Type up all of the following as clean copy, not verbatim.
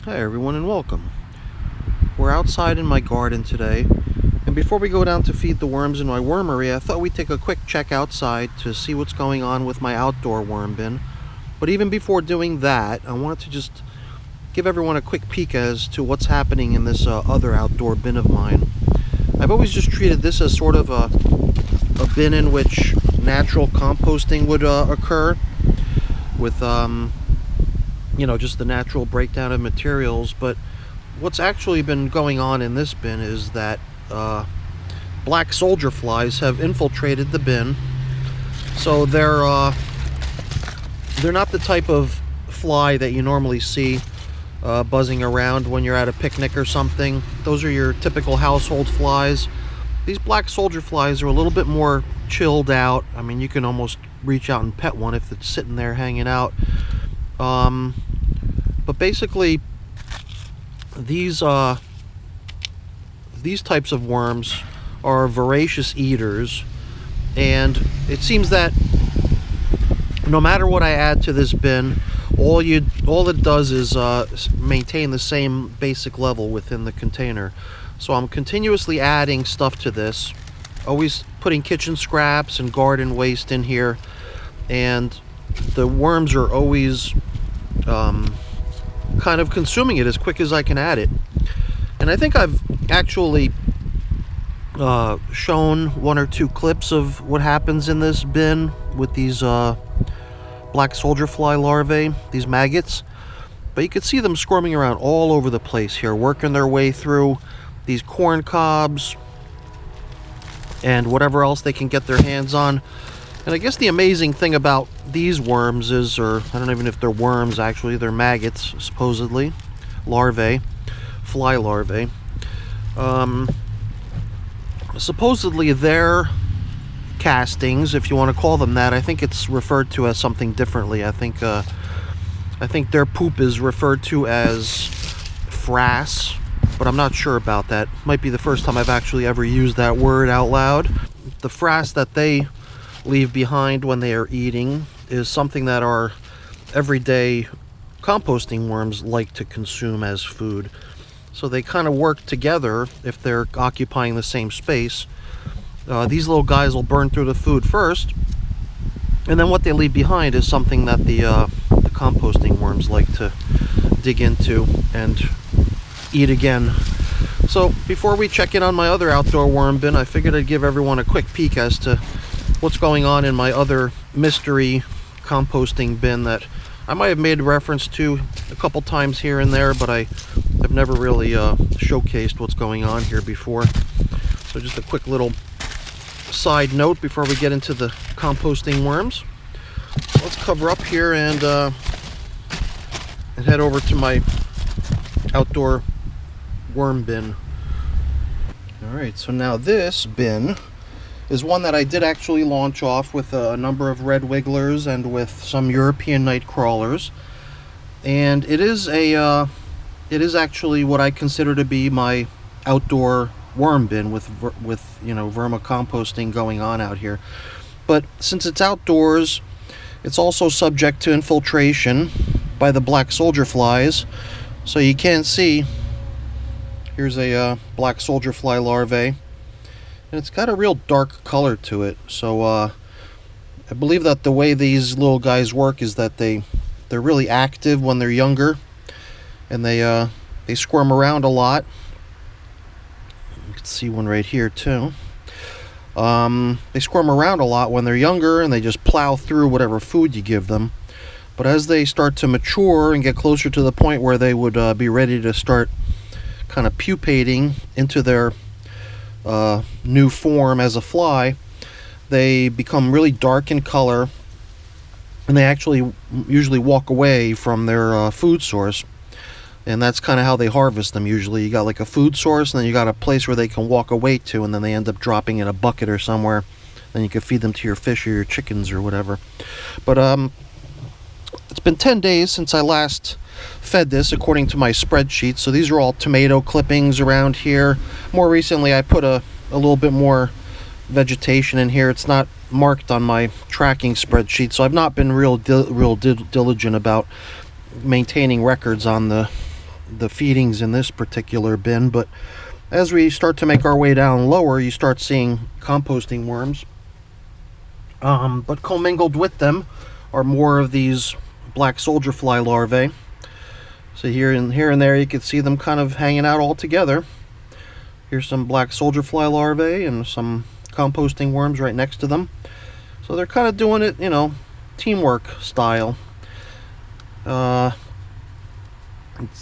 Hi everyone and welcome. We're outside in my garden today, and before we go down to feed the worms in my wormery, I thought we'd take a quick check outside to see what's going on with my outdoor worm bin. But even before doing that, I wanted to just give everyone a quick peek as to what's happening in this other outdoor bin of mine. I've always just treated this as sort of a bin in which natural composting would occur with just the natural breakdown of materials. But what's actually been going on in this bin is that black soldier flies have infiltrated the bin. So they're not the type of fly that you normally see buzzing around when you're at a picnic or something. Those are your typical household flies. These black soldier flies are a little bit more chilled out. I mean, you can almost reach out and pet one if it's sitting there hanging out. But basically, these types of worms are voracious eaters, and it seems that no matter what I add to this bin, all it does is maintain the same basic level within the container. So I'm continuously adding stuff to this, always putting kitchen scraps and garden waste in here, and the worms are always kind of consuming it as quick as I can add it. And I think I've actually shown one or two clips of what happens in this bin with these black soldier fly larvae, these maggots. But you can see them squirming around all over the place here, working their way through these corn cobs and whatever else they can get their hands on. And I guess the amazing thing about these worms is, or I don't even know if they're worms actually, they're maggots, supposedly, larvae, fly larvae. Supposedly their castings, if you want to call them that, I think it's referred to as something differently. I think their poop is referred to as frass, but I'm not sure about that. Might be the first time I've actually ever used that word out loud. The frass that they leave behind when they are eating is something that our everyday composting worms like to consume as food. So they kind of work together if they're occupying the same space. These little guys will burn through the food first, and then what they leave behind is something that the composting worms like to dig into and eat again. So before we check in on my other outdoor worm bin, I figured I'd give everyone a quick peek as to what's going on in my other mystery composting bin that I might have made reference to a couple times here and there, but I've never really showcased what's going on here before. So just a quick little side note before we get into the composting worms. Let's cover up here and head over to my outdoor worm bin. Alright, so now this bin is one that I did actually launch off with a number of red wigglers and with some European Nightcrawlers, and it is actually what I consider to be my outdoor worm bin with vermicomposting going on out here. But since it's outdoors, it's also subject to infiltration by the black soldier flies. So you can see here's a black soldier fly larvae, and it's got a real dark color to it. So I believe that the way these little guys work is that they're really active when they're younger, and they squirm around a lot. You can see one right here too. They squirm around a lot when they're younger, and they just plow through whatever food you give them. But as they start to mature and get closer to the point where they would be ready to start kind of pupating into their new form as a fly, they become really dark in color, and they actually usually walk away from their food source. And that's kind of how they harvest them usually. You got like a food source, and then you got a place where they can walk away to, and then they end up dropping in a bucket or somewhere. Then you can feed them to your fish or your chickens or whatever. But it's been 10 days since I last fed this according to my spreadsheet. So these are all tomato clippings around here. More recently I put a little bit more vegetation in here. It's not marked on my tracking spreadsheet, so I've not been real diligent about maintaining records on the the feedings in this particular bin, but as we start to make our way down lower, you start seeing composting worms. But commingled with them are more of these black soldier fly larvae. So here and there you can see them kind of hanging out all together. Here's some black soldier fly larvae and some composting worms right next to them. So they're kind of doing it, you know, teamwork style. It's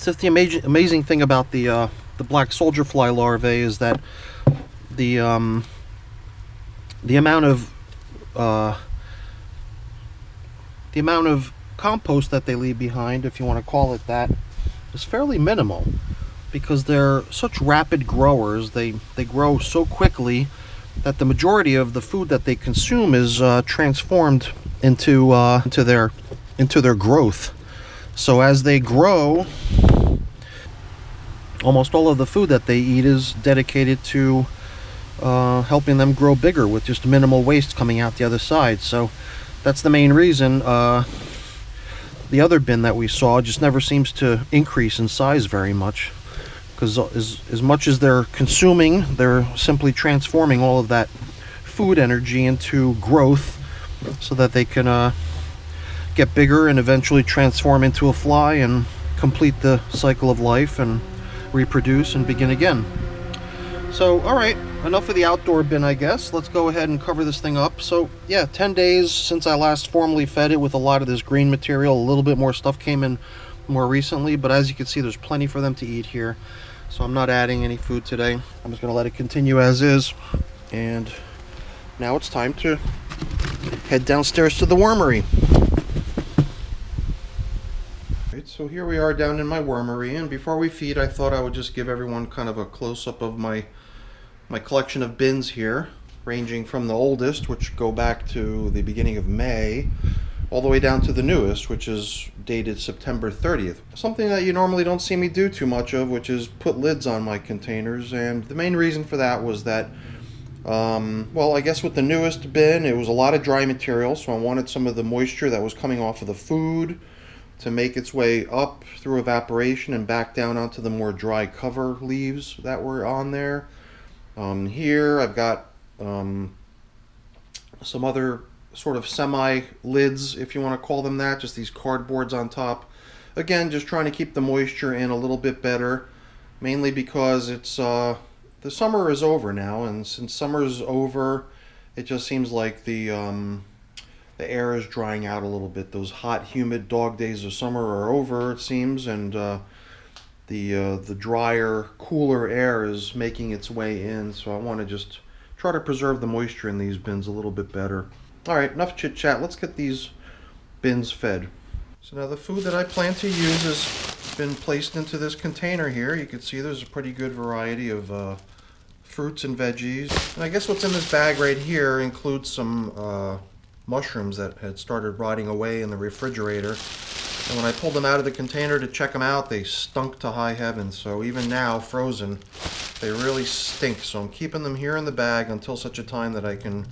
just the amazing thing about the black soldier fly larvae is that the amount of compost that they leave behind, if you want to call it that, is fairly minimal, because they're such rapid growers. They grow so quickly that the majority of the food that they consume is transformed into their growth. So as they grow, almost all of the food that they eat is dedicated to helping them grow bigger with just minimal waste coming out the other side. So that's the main reason the other bin that we saw just never seems to increase in size very much, because as much as they're consuming, they're simply transforming all of that food energy into growth so that they can get bigger and eventually transform into a fly and complete the cycle of life and reproduce and begin again. So, alright, enough of the outdoor bin, I guess. Let's go ahead and cover this thing up. So, yeah, 10 days since I last formally fed it with a lot of this green material. A little bit more stuff came in more recently, but as you can see, there's plenty for them to eat here. So I'm not adding any food today. I'm just going to let it continue as is. And now it's time to head downstairs to the wormery. Right, so here we are down in my wormery, and before we feed, I thought I would just give everyone kind of a close-up of my collection of bins here, ranging from the oldest, which go back to the beginning of May, all the way down to the newest, which is dated September 30th. Something that you normally don't see me do too much of, which is put lids on my containers. And the main reason for that was that, well, I guess with the newest bin, it was a lot of dry material, so I wanted some of the moisture that was coming off of the food to make its way up through evaporation and back down onto the more dry cover leaves that were on there. Here I've got some other sort of semi lids, if you want to call them that, just these cardboards on top. Again, just trying to keep the moisture in a little bit better, mainly because it's the summer is over now, and since summer is over, it just seems like the air is drying out a little bit. Those hot, humid dog days of summer are over, it seems, and the drier, cooler air is making its way in. So I want to just try to preserve the moisture in these bins a little bit better. Alright, enough chit chat. Let's get these bins fed. So now the food that I plan to use has been placed into this container here. You can see there's a pretty good variety of fruits and veggies. And I guess what's in this bag right here includes some mushrooms that had started rotting away in the refrigerator. And when I pulled them out of the container to check them out, they stunk to high heaven. So even now, frozen, they really stink. So I'm keeping them here in the bag until such a time that I can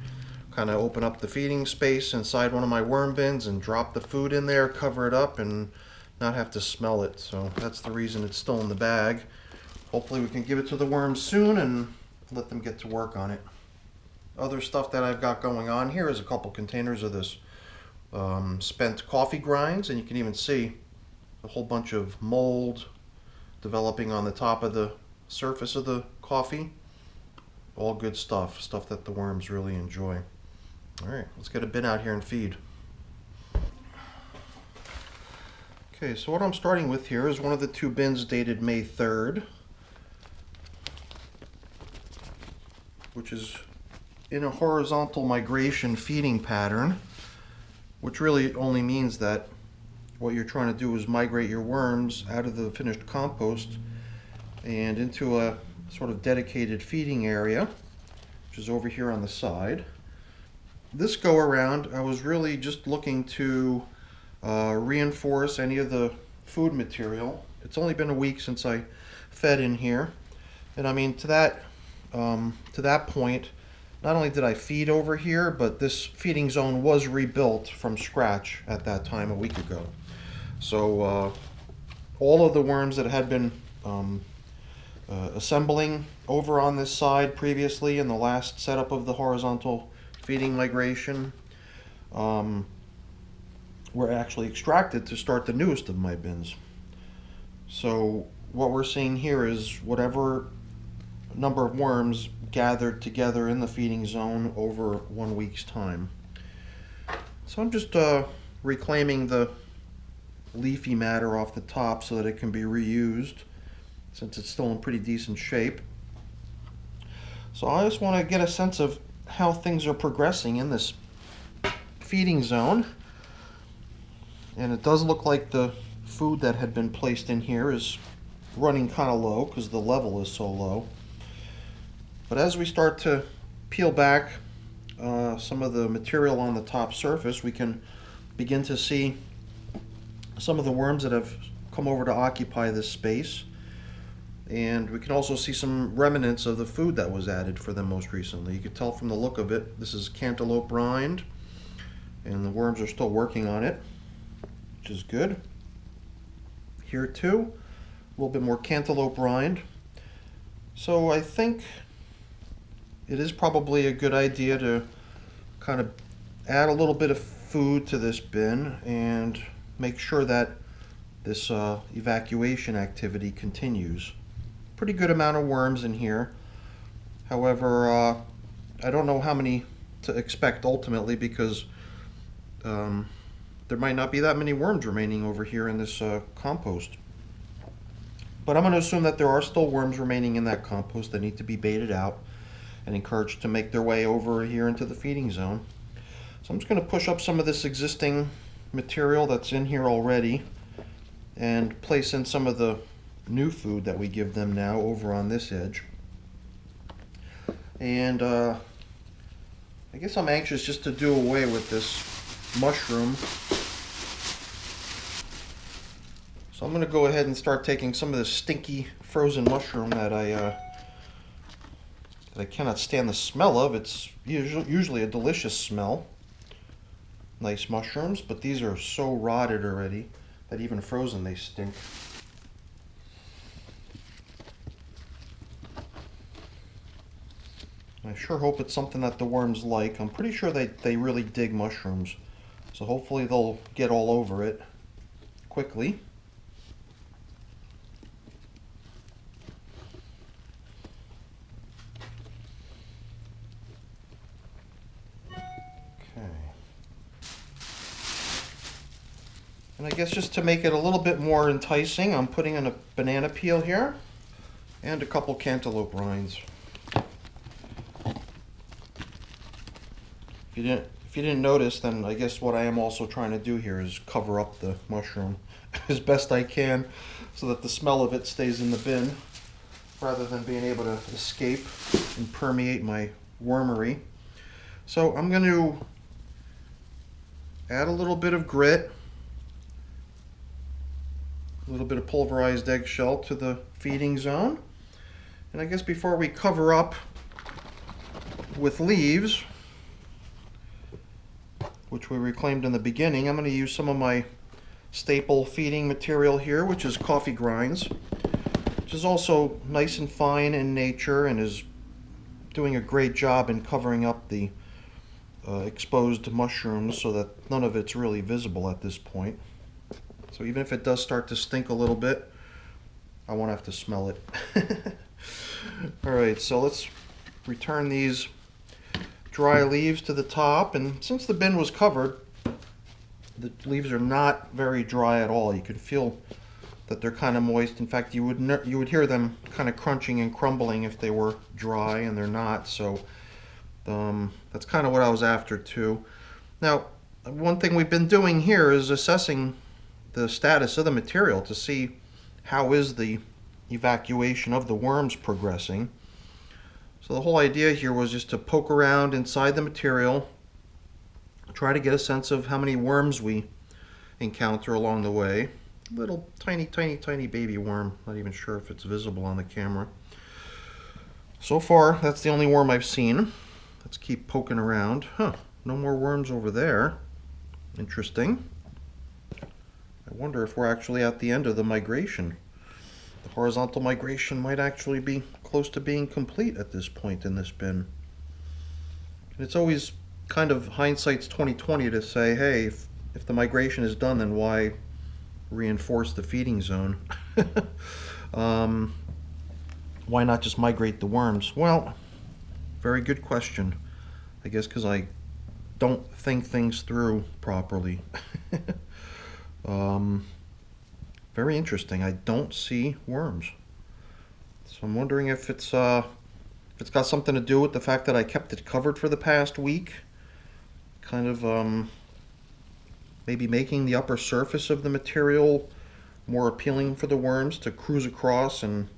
kind of open up the feeding space inside one of my worm bins and drop the food in there, cover it up, and not have to smell it. So that's the reason it's still in the bag. Hopefully we can give it to the worms soon and let them get to work on it. Other stuff that I've got going on here is a couple containers of this spent coffee grinds, and you can even see a whole bunch of mold developing on the top of the surface of the coffee. All good stuff, stuff that the worms really enjoy. Alright, let's get a bin out here and feed. Okay, so what I'm starting with here is one of the two bins dated May 3rd, which is in a horizontal migration feeding pattern, which really only means that what you're trying to do is migrate your worms out of the finished compost and into a sort of dedicated feeding area, which is over here on the side. This go around, I was really just looking to reinforce any of the food material. It's only been a week since I fed in here, and I mean to that point, not only did I feed over here, but this feeding zone was rebuilt from scratch at that time a week ago. So all of the worms that had been assembling over on this side previously in the last setup of the horizontal feeding migration were actually extracted to start the newest of my bins. So what we're seeing here is whatever number of worms gathered together in the feeding zone over 1 week's time. So I'm just reclaiming the leafy matter off the top so that it can be reused since it's still in pretty decent shape. So I just want to get a sense of how things are progressing in this feeding zone. And it does look like the food that had been placed in here is running kind of low because the level is so low. But as we start to peel back some of the material on the top surface, we can begin to see some of the worms that have come over to occupy this space. And we can also see some remnants of the food that was added for them most recently. You can tell from the look of it, this is Cantaloupe Rind, and the worms are still working on it, which is good. Here too, a little bit more Cantaloupe Rind. So I think it is probably a good idea to kind of add a little bit of food to this bin and make sure that this evacuation activity continues. Pretty good amount of worms in here. However, I don't know how many to expect ultimately because there might not be that many worms remaining over here in this compost. But I'm going to assume that there are still worms remaining in that compost that need to be baited out and encouraged to make their way over here into the feeding zone. So I'm just going to push up some of this existing material that's in here already and place in some of the new food that we give them now over on this edge. And I guess I'm anxious just to do away with this mushroom. So I'm going to go ahead and start taking some of this stinky frozen mushroom that I cannot stand the smell of. It's usually a delicious smell. Nice mushrooms, but these are so rotted already that even frozen they stink. I sure hope it's something that the worms like. I'm pretty sure they really dig mushrooms. So hopefully they'll get all over it quickly. And I guess just to make it a little bit more enticing, I'm putting in a banana peel here and a couple cantaloupe rinds. If you didn't notice, then I guess what I am also trying to do here is cover up the mushroom as best I can so that the smell of it stays in the bin rather than being able to escape and permeate my wormery. So I'm going to add a little bit of grit, a little bit of pulverized eggshell to the feeding zone. And I guess before we cover up with leaves, which we reclaimed in the beginning, I'm going to use some of my staple feeding material here, which is coffee grinds, which is also nice and fine in nature and is doing a great job in covering up the exposed mushrooms so that none of it's really visible at this point. So even if it does start to stink a little bit, I won't have to smell it. Alright, so let's return these dry leaves to the top, and since the bin was covered, the leaves are not very dry at all. You can feel that they're kind of moist. In fact, you would hear them kind of crunching and crumbling if they were dry, and they're not. So that's kind of what I was after too. Now, one thing we've been doing here is assessing the status of the material to see how is the evacuation of the worms progressing. So the whole idea here was just to poke around inside the material, try to get a sense of how many worms we encounter along the way. Little tiny baby worm, not even sure if it's visible on the camera. So far, that's the only worm I've seen. Let's keep poking around. Huh, no more worms over there. Interesting. I wonder if we're actually at the end of the migration. The horizontal migration might actually be close to being complete at this point in this bin. And it's always kind of hindsight's 20/20 to say, hey, if the migration is done, then why reinforce the feeding zone? Why not just migrate the worms? Well, very good question. I guess because I don't think things through properly. Very interesting. I don't see worms. So I'm wondering if it's got something to do with the fact that I kept it covered for the past week. Kind of maybe making the upper surface of the material more appealing for the worms to cruise across and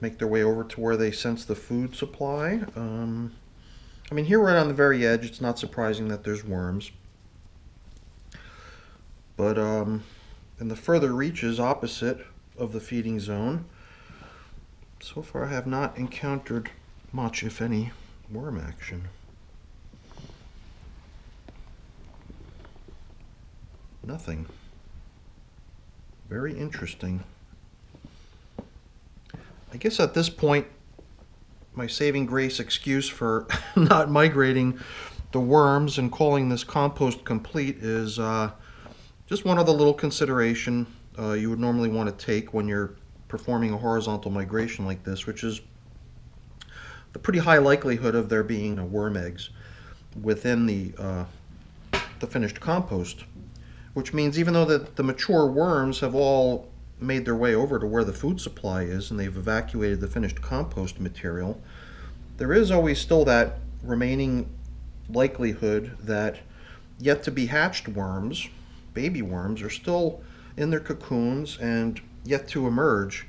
make their way over to where they sense the food supply. I mean, here right on the very edge, it's not surprising that there's worms. But in the further reaches opposite of the feeding zone, so far I have not encountered much, if any, worm action. Nothing. Very interesting. I guess at this point, my saving grace excuse for not migrating the worms and calling this compost complete is just one other little consideration you would normally want to take when you're performing a horizontal migration like this, which is the pretty high likelihood of there being worm eggs within the finished compost, which means even though the mature worms have all made their way over to where the food supply is and they've evacuated the finished compost material, there is always still that remaining likelihood that yet to be hatched worms, baby worms, are still in their cocoons and yet to emerge.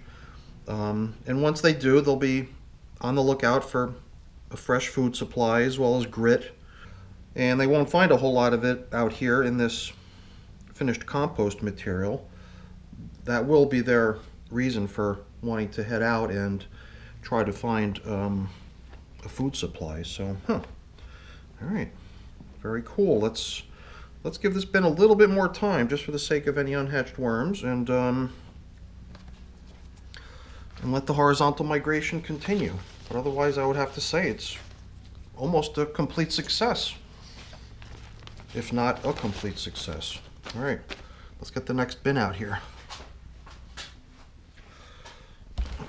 And once they do, they'll be on the lookout for a fresh food supply as well as grit. And they won't find a whole lot of it out here in this finished compost material. That will be their reason for wanting to head out and try to find a food supply. So, all right, very cool. Let's give this bin a little bit more time, just for the sake of any unhatched worms, and let the horizontal migration continue. But otherwise, I would have to say it's almost a complete success, if not a complete success. All right, let's get the next bin out here.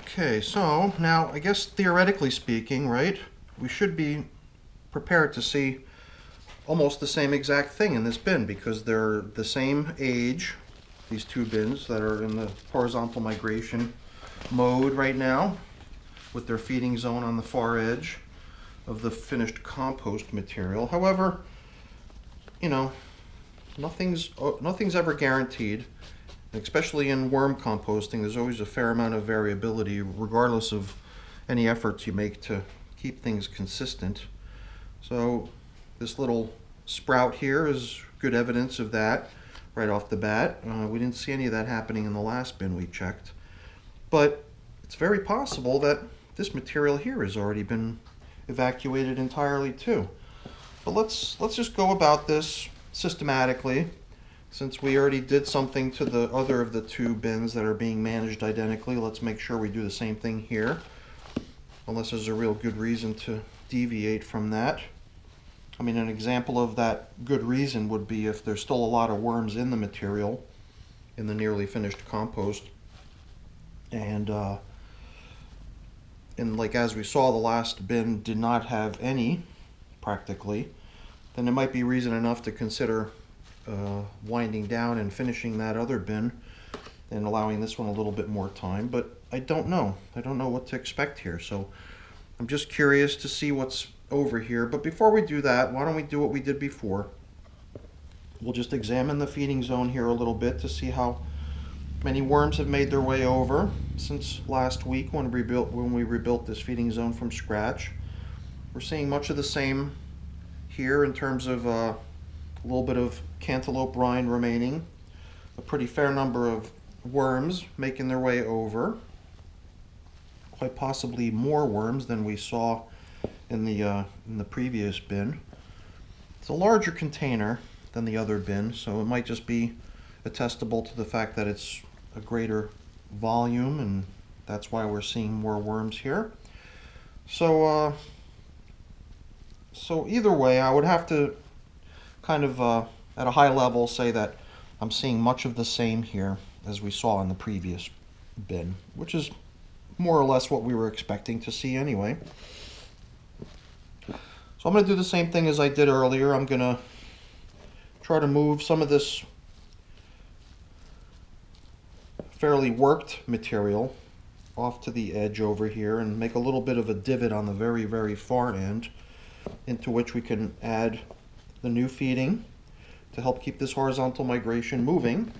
Okay, so now I guess theoretically speaking, right, we should be prepared to see almost the same exact thing in this bin because they're the same age, these two bins that are in the horizontal migration mode right now, with their feeding zone on the far edge of the finished compost material. However, you know, nothing's ever guaranteed. Especially in worm composting, there's always a fair amount of variability, regardless of any efforts you make to keep things consistent. So this little sprout here is good evidence of that right off the bat. We didn't see any of that happening in the last bin we checked. But it's very possible that this material here has already been evacuated entirely too. But let's just go about this systematically. Since we already did something to the other of the two bins that are being managed identically, let's make sure we do the same thing here, unless there's a real good reason to deviate from that. I mean, an example of that good reason would be if there's still a lot of worms in the material, in the nearly finished compost, and like as we saw, the last bin did not have any, practically, then it might be reason enough to consider winding down and finishing that other bin and allowing this one a little bit more time. But I don't know what to expect here, so I'm just curious to see what's over here. But before we do that, why don't we do what we did before? We'll just examine the feeding zone here a little bit to see how many worms have made their way over since last week when we rebuilt this feeding zone from scratch. We're seeing much of the same here in terms of a little bit of cantaloupe rind remaining, a pretty fair number of worms making their way over, quite possibly more worms than we saw in the previous bin. It's a larger container than the other bin, so it might just be attestable to the fact that it's a greater volume, and that's why we're seeing more worms here. So either way, I would have to kind of at a high level say that I'm seeing much of the same here as we saw in the previous bin, which is more or less what we were expecting to see anyway. So I'm going to do the same thing as I did earlier. I'm going to try to move some of this fairly worked material off to the edge over here and make a little bit of a divot on the very, very far end, into which we can add the new feeding to help keep this horizontal migration moving.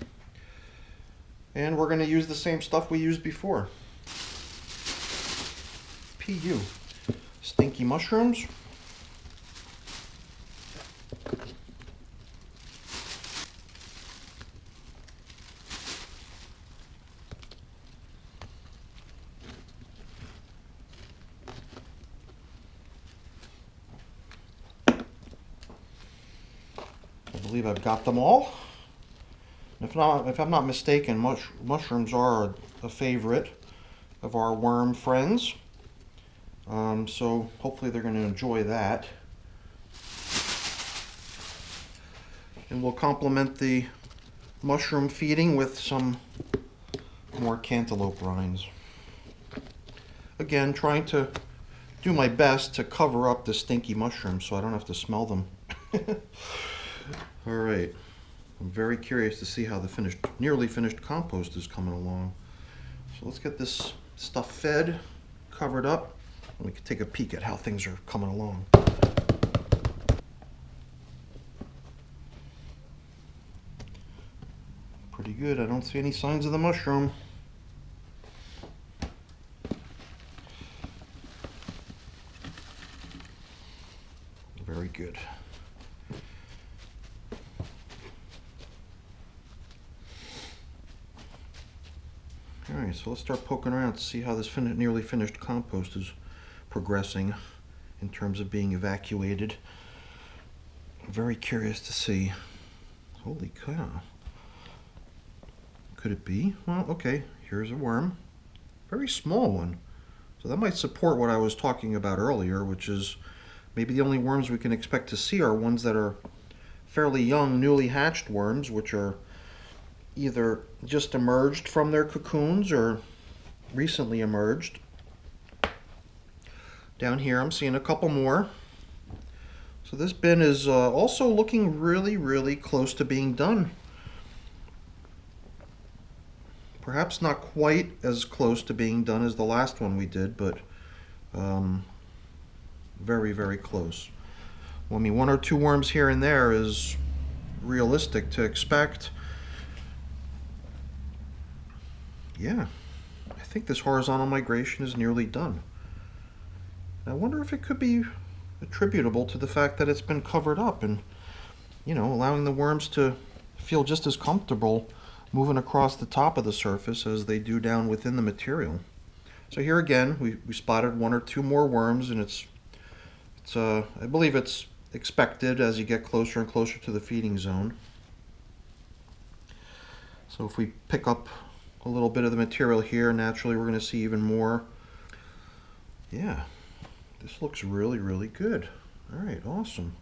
And we're going to use the same stuff we used before. PU. Stinky mushrooms. I believe I've got them all. If I'm not mistaken, mushrooms are a favorite of our worm friends. So hopefully they're going to enjoy that. And we'll complement the mushroom feeding with some more cantaloupe rinds. Again, trying to do my best to cover up the stinky mushrooms so I don't have to smell them. All right, I'm very curious to see how the nearly finished compost is coming along. So let's get this stuff fed, covered up, and we can take a peek at how things are coming along. Pretty good. I don't see any signs of the mushroom. Very good. Alright, so let's start poking around to see how this nearly finished compost is progressing in terms of being evacuated. I'm very curious to see. Holy cow. Could it be? Well, okay, here's a worm. Very small one. So that might support what I was talking about earlier, which is maybe the only worms we can expect to see are ones that are fairly young, newly hatched worms, which are either just emerged from their cocoons or recently emerged. Down here I'm seeing a couple more. So this bin is also looking really, really close to being done. Perhaps not quite as close to being done as the last one we did, but very, very close. Well, I mean, one or two worms here and there is realistic to expect. Yeah, I think this horizontal migration is nearly done. I wonder if it could be attributable to the fact that it's been covered up and, you know, allowing the worms to feel just as comfortable moving across the top of the surface as they do down within the material. So here again, we spotted one or two more worms, and it's I believe it's expected as you get closer and closer to the feeding zone. So if we pick up a little bit of the material here, naturally we're going to see even more. Yeah, this looks really, really good. All right, awesome.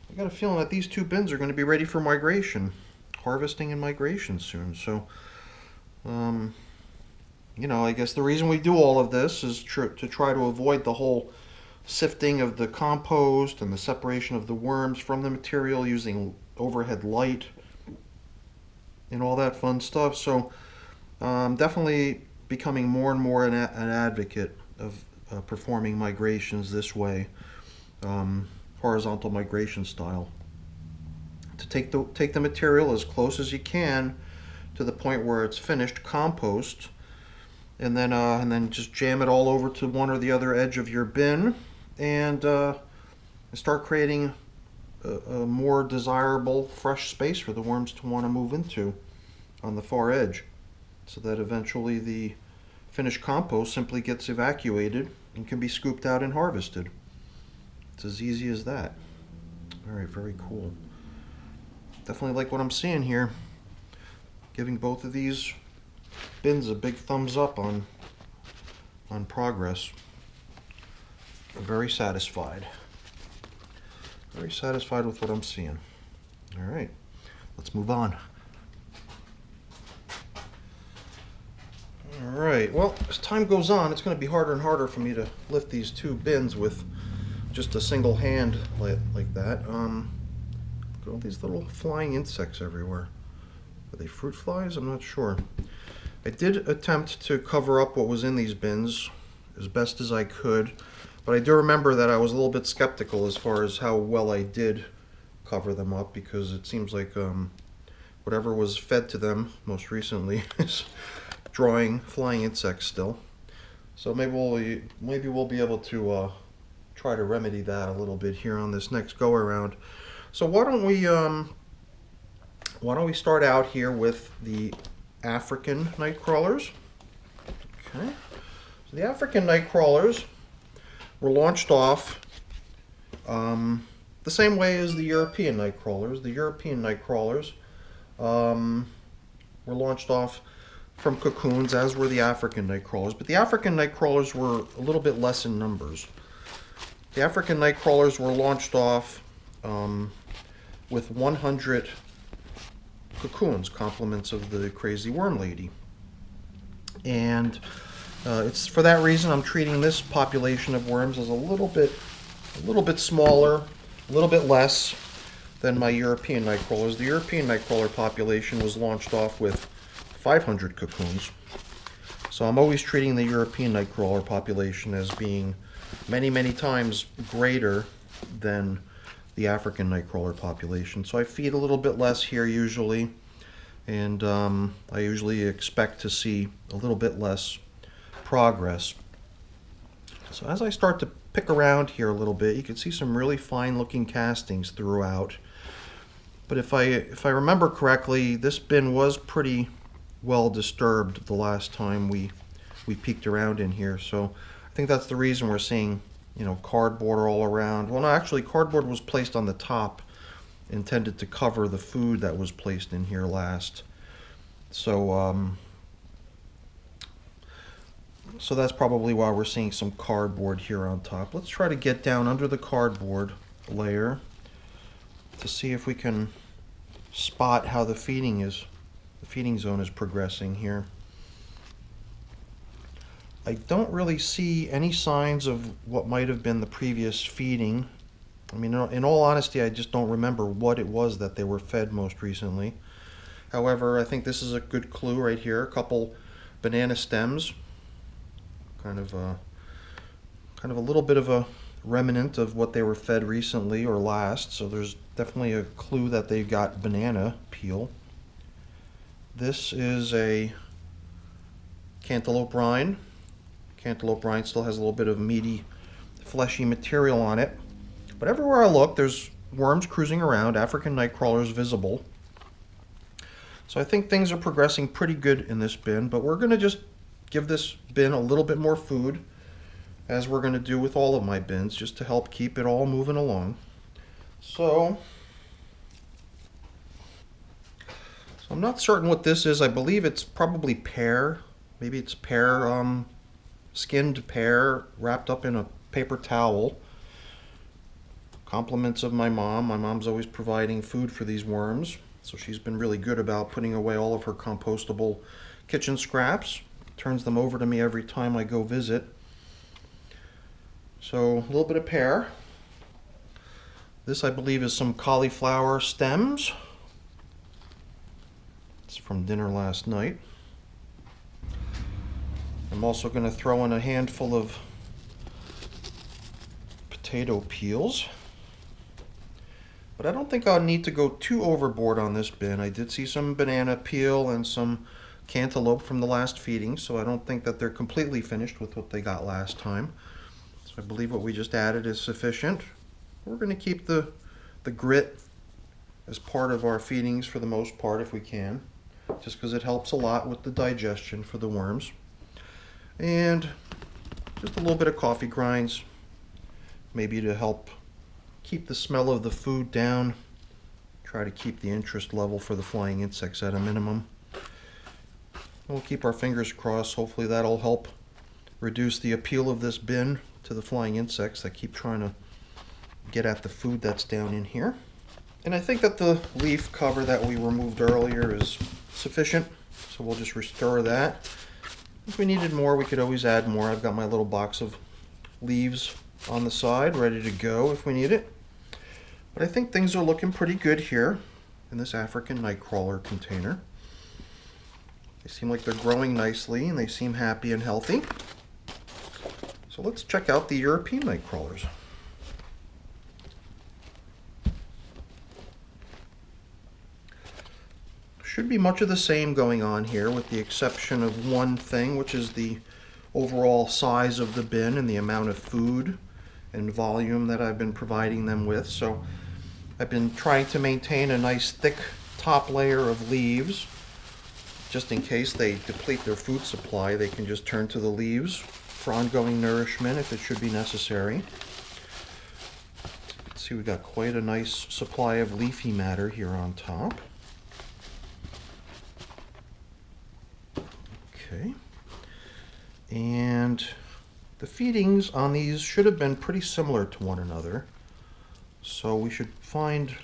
I got a feeling that these two bins are going to be ready for migration, harvesting and migration soon. So, you know, I guess the reason we do all of this is to try to avoid the whole sifting of the compost and the separation of the worms from the material using overhead light and all that fun stuff. So definitely becoming more and more an advocate of performing migrations this way, horizontal migration style. To take the material as close as you can to the point where it's finished compost, and then just jam it all over to one or the other edge of your bin, and start creating a more desirable fresh space for the worms to want to move into on the far edge, so that eventually the finished compost simply gets evacuated and can be scooped out and harvested. It's as easy as that. All right, very cool. definitely like what I'm seeing here. Giving both of these bins a big thumbs up on progress. I'm very satisfied. Very satisfied with what I'm seeing. All right, let's move on. All right, well, as time goes on, it's going to be harder and harder for me to lift these two bins with just a single hand like that. Look at all these little flying insects everywhere. Are they fruit flies? I'm not sure. I did attempt to cover up what was in these bins as best as I could, but I do remember that I was a little bit skeptical as far as how well I did cover them up, because it seems like whatever was fed to them most recently is drawing flying insects still. So maybe we'll be able to try to remedy that a little bit here on this next go around. So why don't we start out here with the African Nightcrawlers. Okay, so the African Nightcrawlers were launched off the same way as the European Nightcrawlers. The European Nightcrawlers were launched off from cocoons, as were the African Nightcrawlers, but the African Nightcrawlers were a little bit less in numbers. The African Nightcrawlers were launched off with 100 cocoons, compliments of the crazy worm lady. And it's for that reason I'm treating this population of worms as a little bit smaller, a little bit less than my European Nightcrawlers. The European Nightcrawler population was launched off with 500 cocoons. So I'm always treating the European Nightcrawler population as being many, many times greater than the African Nightcrawler population. So I feed a little bit less here usually, and I usually expect to see a little bit less progress. So as I start to pick around here a little bit, you can see some really fine looking castings throughout. But if I remember correctly, this bin was pretty well disturbed the last time we peeked around in here. So I think that's the reason we're seeing, you know, cardboard all around. Well, no, actually cardboard was placed on the top, intended to cover the food that was placed in here last. So so that's probably why we're seeing some cardboard here on top. Let's try to get down under the cardboard layer to see if we can spot how the feeding zone is progressing here. I don't really see any signs of what might have been the previous feeding. I mean, in all honesty, I just don't remember what it was that they were fed most recently. However, I think this is a good clue right here. A couple banana stems, kind of a little bit of a remnant of what they were fed recently or last. So there's definitely a clue that they got banana peel. This is a Cantaloupe Rind. Cantaloupe Rind still has a little bit of meaty, fleshy material on it. But everywhere I look, there's worms cruising around, African Nightcrawlers visible. So I think things are progressing pretty good in this bin, but we're going to just give this bin a little bit more food, as we're going to do with all of my bins, just to help keep it all moving along. So I'm not certain what this is. I believe it's probably pear. Maybe it's pear, skinned pear wrapped up in a paper towel. Compliments of my mom. My mom's always providing food for these worms, so she's been really good about putting away all of her compostable kitchen scraps. Turns them over to me every time I go visit. So a little bit of pear. This, I believe, is some cauliflower stems. It's from dinner last night. I'm also going to throw in a handful of potato peels. But I don't think I'll need to go too overboard on this bin. I did see some banana peel and some cantaloupe from the last feeding, so I don't think that they're completely finished with what they got last time. So I believe what we just added is sufficient. We're going to keep the grit as part of our feedings for the most part if we can, just because it helps a lot with the digestion for the worms. And just a little bit of coffee grinds, maybe to help keep the smell of the food down Try to keep the interest level for the flying insects at a minimum. We'll keep our fingers crossed. Hopefully that'll help reduce the appeal of this bin to the flying insects that keep trying to get at the food that's down in here. And I think that the leaf cover that we removed earlier is sufficient, so we'll just restore that. If we needed more, we could always add more. I've got my little box of leaves on the side ready to go if we need it. But I think things are looking pretty good here in this African Nightcrawler container. They seem like they're growing nicely and they seem happy and healthy. So let's check out the European Nightcrawlers. Should be much of the same going on here, with the exception of one thing, which is the overall size of the bin and the amount of food and volume that I've been providing them with. So I've been trying to maintain a nice thick top layer of leaves, just in case they deplete their food supply. They can just turn to the leaves for ongoing nourishment if it should be necessary. Let's see, we've got quite a nice supply of leafy matter here on top. Okay, and the feedings on these should have been pretty similar to one another, so we should find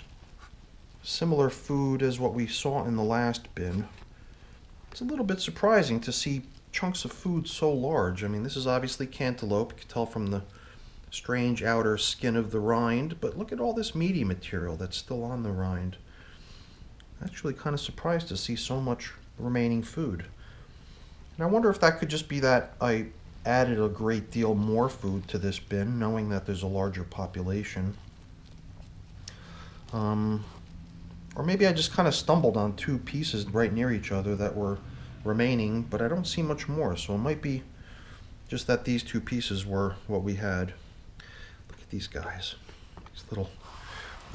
similar food as what we saw in the last bin. It's a little bit surprising to see chunks of food so large. I mean, this is obviously cantaloupe. You can tell from the strange outer skin of the rind, but look at all this meaty material that's still on the rind. Actually kind of surprised to see so much remaining food. And I wonder if that could just be that I added a great deal more food to this bin, knowing that there's a larger population. Or maybe I just kind of stumbled on two pieces right near each other that were remaining, but I don't see much more, so it might be just that these two pieces were what we had. Look at these guys. These little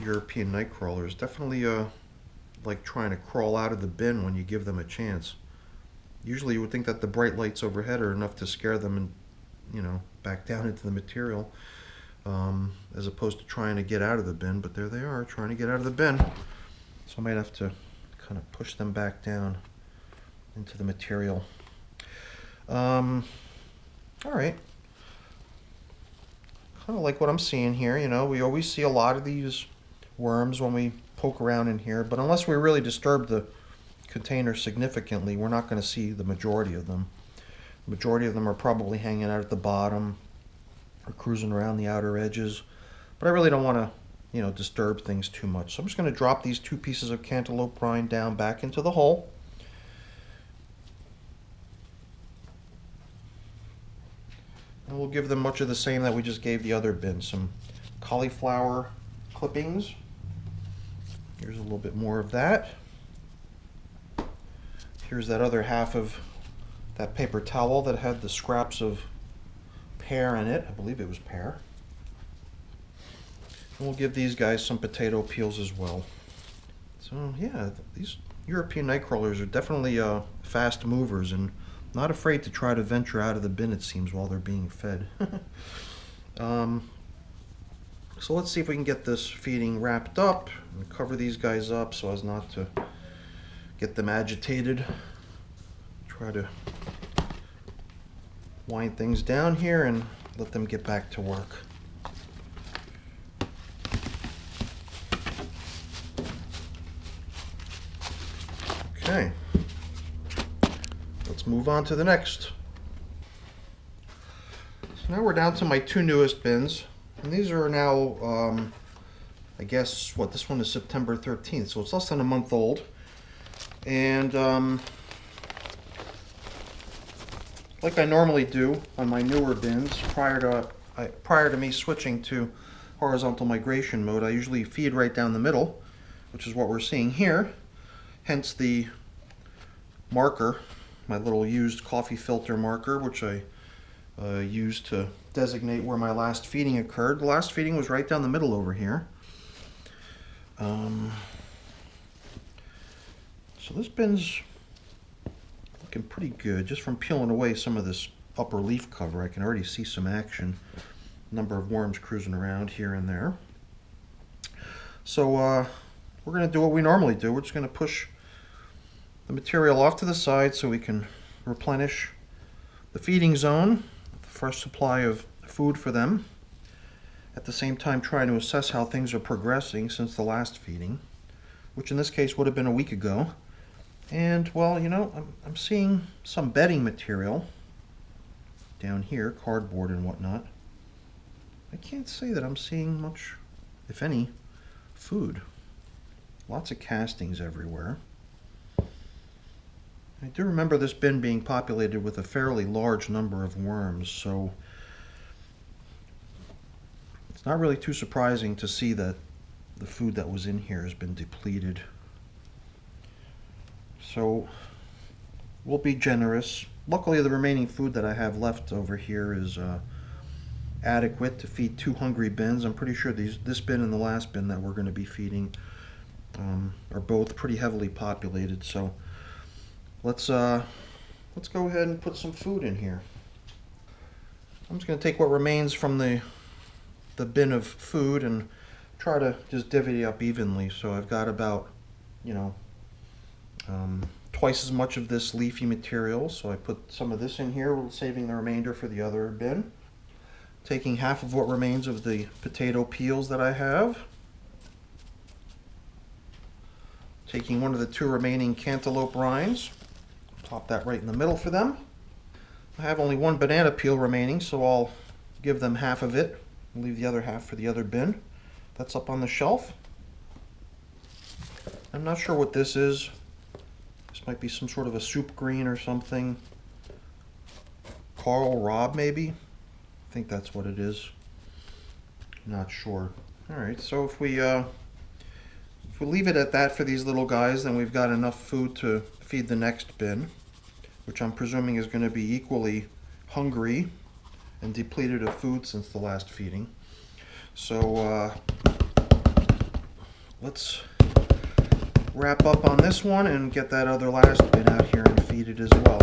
European Nightcrawlers. Definitely like trying to crawl out of the bin when you give them a chance. Usually you would think that the bright lights overhead are enough to scare them and, you know, back down into the material, as opposed to trying to get out of the bin. But there they are, trying to get out of the bin. So I might have to kind of push them back down into the material. All right. Kind of like what I'm seeing here. You know, we always see a lot of these worms when we poke around in here, but unless we really disturb the container significantly, we're not going to see the majority of them. The majority of them are probably hanging out at the bottom or cruising around the outer edges, but I really don't want to, you know, disturb things too much. So I'm just going to drop these two pieces of cantaloupe rind down back into the hole. And we'll give them much of the same that we just gave the other bin. Some cauliflower clippings. Here's a little bit more of that. Here's that other half of that paper towel that had the scraps of pear in it. I believe it was pear. And we'll give these guys some potato peels as well. So yeah, these European Nightcrawlers are definitely fast movers and not afraid to try to venture out of the bin, it seems, while they're being fed. So let's see if we can get this feeding wrapped up and cover these guys up so as not to get them agitated. Try to wind things down here and let them get back to work. Okay, let's move on to the next. So now we're down to my two newest bins, and these are now, I guess, what, this one is September 13th, so it's less than a month old. And like I normally do on my newer bins, prior to me switching to horizontal migration mode, I usually feed right down the middle, which is what we're seeing here. Hence the marker, my little used coffee filter marker, which I used to designate where my last feeding occurred. The last feeding was right down the middle over here. So this bin's looking pretty good. Just from peeling away some of this upper leaf cover, I can already see some action. Number of worms cruising around here and there. So we're going to do what we normally do. We're just going to push the material off to the side so we can replenish the feeding zone, the fresh supply of food for them. At the same time trying to assess how things are progressing since the last feeding, which in this case would have been a week ago. And, well, you know, I'm seeing some bedding material down here, cardboard and whatnot. I can't say that I'm seeing much, if any, food. Lots of castings everywhere. I do remember this bin being populated with a fairly large number of worms, so it's not really too surprising to see that the food that was in here has been depleted. So we'll be generous. Luckily, the remaining food that I have left over here is adequate to feed 2 hungry bins. I'm pretty sure this bin and the last bin that we're going to be feeding are both pretty heavily populated. So let's go ahead and put some food in here. I'm just going to take what remains from the bin of food and try to just divvy it up evenly. So I've got about, you know, twice as much of this leafy material. So I put some of this in here, saving the remainder for the other bin. Taking half of what remains of the potato peels that I have. Taking one of the 2 remaining cantaloupe rinds. Pop that right in the middle for them. I have only 1 banana peel remaining, so I'll give them half of it. Leave the other half for the other bin. That's up on the shelf. I'm not sure what this is. This might be some sort of a soup green or something. Coral Rob, maybe? I think that's what it is. Not sure. Alright, so if we leave it at that for these little guys, then we've got enough food to feed the next bin, which I'm presuming is going to be equally hungry and depleted of food since the last feeding. So let's wrap up on this one and get that other last bin out here and feed it as well.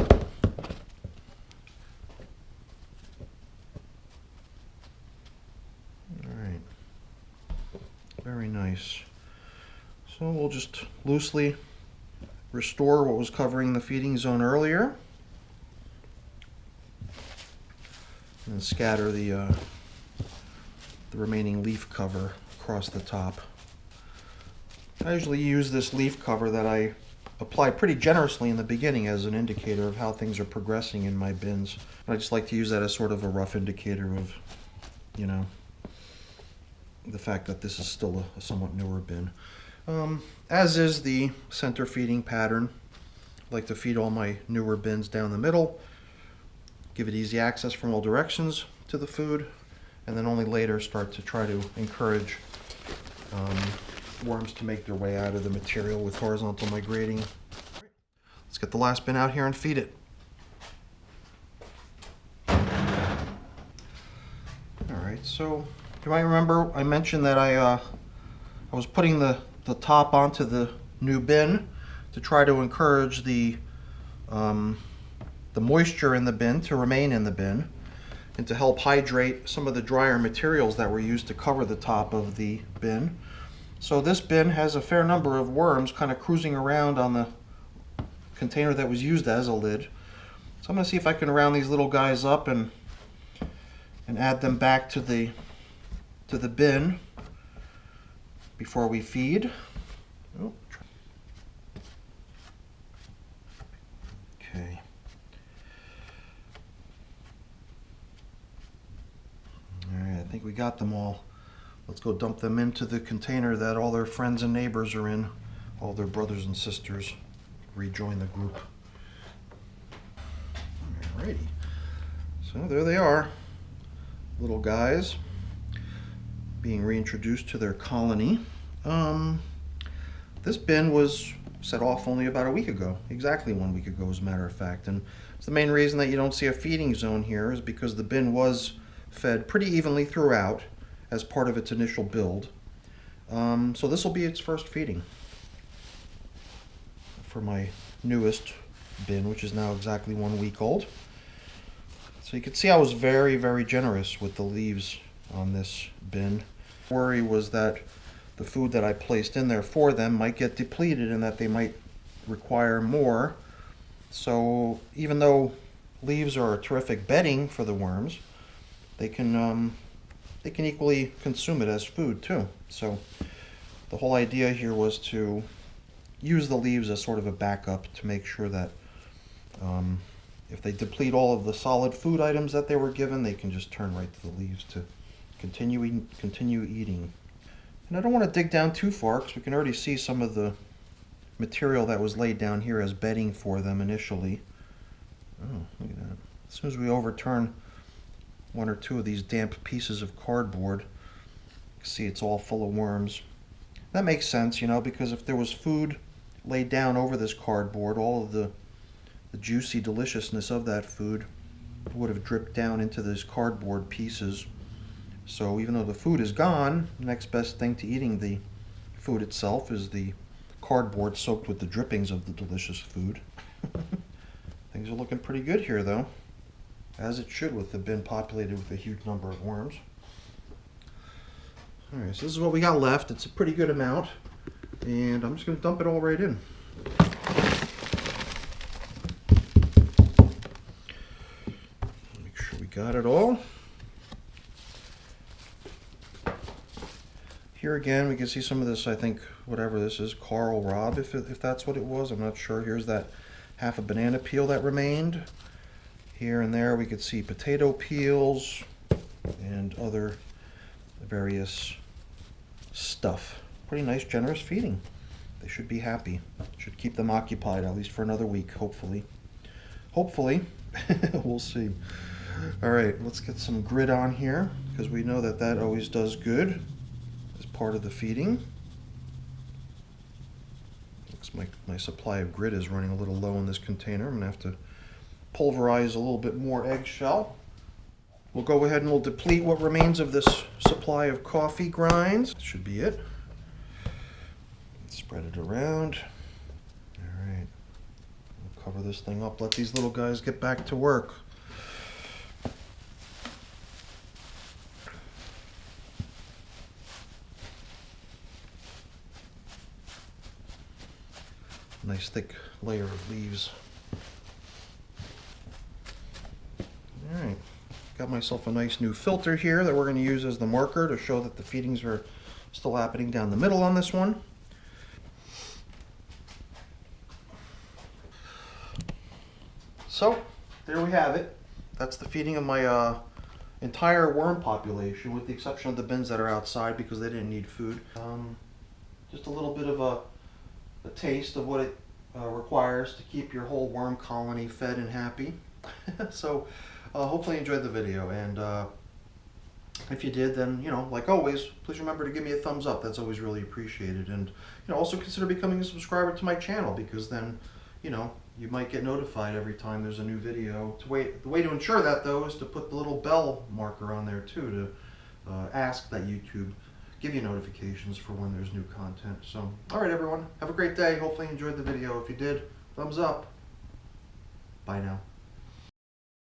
Alright, very nice. So we'll just loosely restore what was covering the feeding zone earlier and scatter the remaining leaf cover across the top. I usually use this leaf cover that I apply pretty generously in the beginning as an indicator of how things are progressing in my bins. I just like to use that as sort of a rough indicator of, you know, the fact that this is still a somewhat newer bin. As is the center feeding pattern. I like to feed all my newer bins down the middle, give it easy access from all directions to the food, and then only later start to try to encourage worms to make their way out of the material with horizontal migrating. Let's get the last bin out here and feed it. Alright, so you might remember I mentioned that I was putting the top onto the new bin to try to encourage the moisture in the bin to remain in the bin and to help hydrate some of the drier materials that were used to cover the top of the bin. So this bin has a fair number of worms kind of cruising around on the container that was used as a lid. So I'm going to see if I can round these little guys up and add them back to the bin before we feed. Oh. Okay. Alright, I think we got them all. Let's go dump them into the container that all their friends and neighbors are in. All their brothers and sisters rejoin the group. Alrighty. So there they are. Little guys being reintroduced to their colony. This bin was set off only about a week ago, exactly 1 week ago as a matter of fact, and it's the main reason that you don't see a feeding zone here is because the bin was fed pretty evenly throughout as part of its initial build. So this will be its first feeding for my newest bin, which is now exactly 1 week old. So you can see I was very, very generous with the leaves on this bin. The worry was that the food that I placed in there for them might get depleted and that they might require more. So even though leaves are a terrific bedding for the worms, they can equally consume it as food too. So the whole idea here was to use the leaves as sort of a backup to make sure that if they deplete all of the solid food items that they were given, they can just turn right to the leaves to continue eating. And I don't want to dig down too far because we can already see some of the material that was laid down here as bedding for them initially. Oh, look at that. As soon as we overturn one or two of these damp pieces of cardboard, you can see it's all full of worms. That makes sense, you know, because if there was food laid down over this cardboard, all of the juicy deliciousness of that food would have dripped down into these cardboard pieces. So even though the food is gone, the next best thing to eating the food itself is the cardboard soaked with the drippings of the delicious food. Things are looking pretty good here though, as it should with the bin populated with a huge number of worms. Alright, so this is what we got left. It's a pretty good amount, and I'm just going to dump it all right in. Make sure we got it all. Here again, we can see some of this, I think, whatever this is, Coral Rob, if that's what it was. I'm not sure. Here's that half a banana peel that remained. Here and there we could see potato peels and other various stuff. Pretty nice, generous feeding. They should be happy. Should keep them occupied, at least for another week, hopefully. Hopefully. We'll see. All right, let's get some grit on here, because we know that that always does good as part of the feeding. Looks like my supply of grit is running a little low in this container. I'm going to have to pulverize a little bit more eggshell. We'll go ahead and we'll deplete what remains of this supply of coffee grinds. That should be it. Spread it around. All right. We'll cover this thing up. Let these little guys get back to work. Nice thick layer of leaves. All right. Got myself a nice new filter here that we're going to use as the marker to show that the feedings are still happening down the middle on this one. So there we have it. That's the feeding of my entire worm population, with the exception of the bins that are outside because they didn't need food. Just a little bit of a taste of what it requires to keep your whole worm colony fed and happy. So hopefully you enjoyed the video, and if you did, then, you know, like always, please remember to give me a thumbs up. That's always really appreciated. And, you know, also consider becoming a subscriber to my channel, because then, you know, you might get notified every time there's a new video. The way to ensure that, though, is to put the little bell marker on there too, to ask that YouTube give you notifications for when there's new content. So, all right, everyone, have a great day. Hopefully you enjoyed the video. If you did, thumbs up. Bye now.